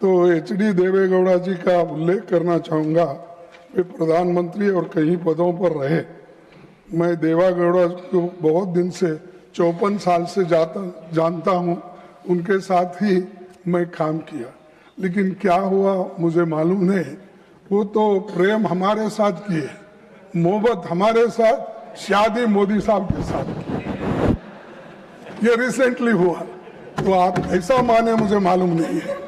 तो HD देवेगौड़ा जी का उल्लेख करना चाहूँगा। वे प्रधानमंत्री और कई पदों पर रहे। मैं देवेगौड़ा को बहुत दिन से 54 साल से जानता हूँ, उनके साथ ही मैं काम किया, लेकिन क्या हुआ मुझे मालूम नहीं। वो तो प्रेम हमारे साथ किए, मोहब्बत हमारे साथ, शादी मोदी साहब के साथ की। ये रिसेंटली हुआ, तो आप ऐसा माने मुझे मालूम नहीं है।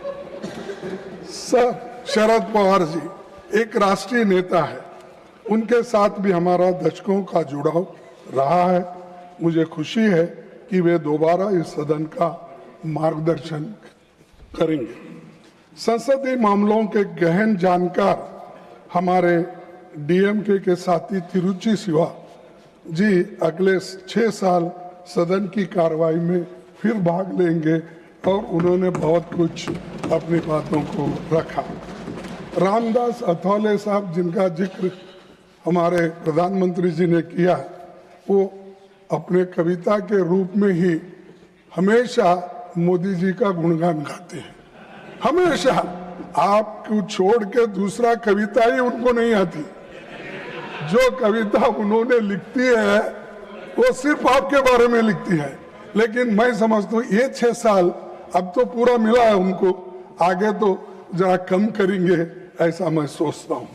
सर शरद पवार जी एक राष्ट्रीय नेता है, उनके साथ भी हमारा दशकों का जुड़ाव रहा है। मुझे खुशी है कि वे दोबारा इस सदन का मार्गदर्शन करेंगे। संसदीय मामलों के गहन जानकार हमारे DMK के साथी तिरुचि शिवा जी अगले 6 साल सदन की कार्रवाई में फिर भाग लेंगे और उन्होंने बहुत कुछ अपनी बातों को रखा। रामदास अथवाले साहब, जिनका जिक्र हमारे प्रधानमंत्री जी ने किया, वो अपने कविता के रूप में ही हमेशा मोदी जी का गुणगान गाते हैं। हमेशा आपको छोड़ के दूसरा कविता ही उनको नहीं आती। जो कविता उन्होंने लिखती है वो सिर्फ आपके बारे में लिखती है। लेकिन मैं समझता हूँ ये 6 साल अब तो पूरा मिला है उनको, आगे तो जरा कम करेंगे, ऐसा मैं सोचता हूँ।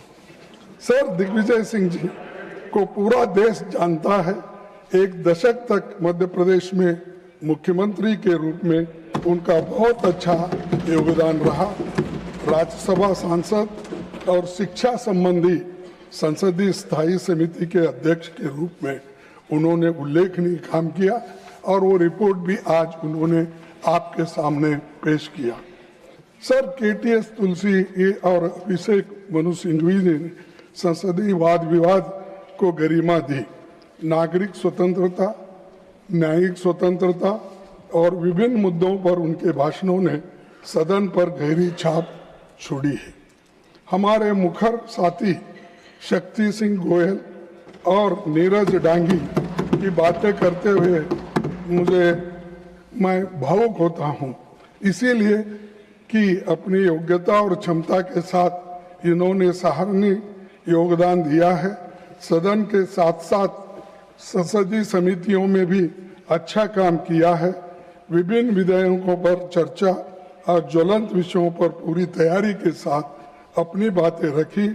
सर दिग्विजय सिंह जी को पूरा देश जानता है। एक दशक तक मध्य प्रदेश में मुख्यमंत्री के रूप में उनका बहुत अच्छा योगदान रहा। राज्यसभा सांसद और शिक्षा संबंधी संसदीय स्थायी समिति के अध्यक्ष के रूप में उन्होंने उल्लेखनीय काम किया और वो रिपोर्ट भी आज उन्होंने आपके सामने पेश किया। सर KTS तुलसी और अभिषेक मनु सिंघवी ने संसदीय वाद विवाद को गरिमा दी। नागरिक स्वतंत्रता, न्यायिक स्वतंत्रता और विभिन्न मुद्दों पर उनके भाषणों ने सदन पर गहरी छाप छोड़ी है। हमारे मुखर साथी शक्ति सिंह गोयल और नीरज डांगी की बातें करते हुए मैं भावुक होता हूँ, इसीलिए कि अपनी योग्यता और क्षमता के साथ इन्होंने सराहनीय योगदान दिया है। सदन के साथ साथ संसदीय समितियों में भी अच्छा काम किया है। विभिन्न विधेयकों पर चर्चा और ज्वलंत विषयों पर पूरी तैयारी के साथ अपनी बातें रखी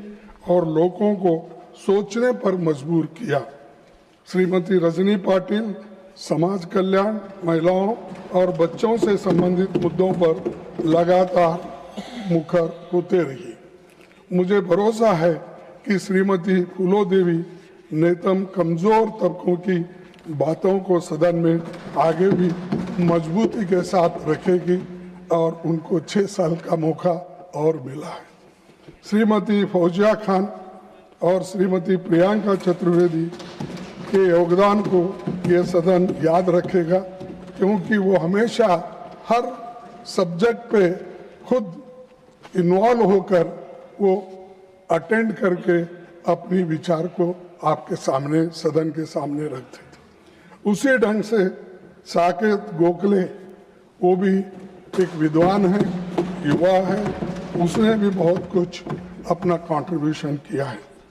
और लोगों को सोचने पर मजबूर किया। श्रीमती रजनी पाटिल समाज कल्याण, महिलाओं और बच्चों से संबंधित मुद्दों पर लगातार मुखर होते रही। मुझे भरोसा है कि श्रीमती फूलो देवी नेतम कमजोर तबकों की बातों को सदन में आगे भी मजबूती के साथ रखेगी और उनको 6 साल का मौका और मिला है। श्रीमती फौजिया खान और श्रीमती प्रियंका चतुर्वेदी के योगदान को ये सदन याद रखेगा, क्योंकि वो हमेशा हर सब्जेक्ट पे खुद इन्वॉल्व होकर वो अटेंड करके अपनी विचार को आपके सामने, सदन के सामने रखते थे। उसी ढंग से साकेत गोखले, वो भी एक विद्वान है, युवा है, उसने भी बहुत कुछ अपना कंट्रीब्यूशन किया है।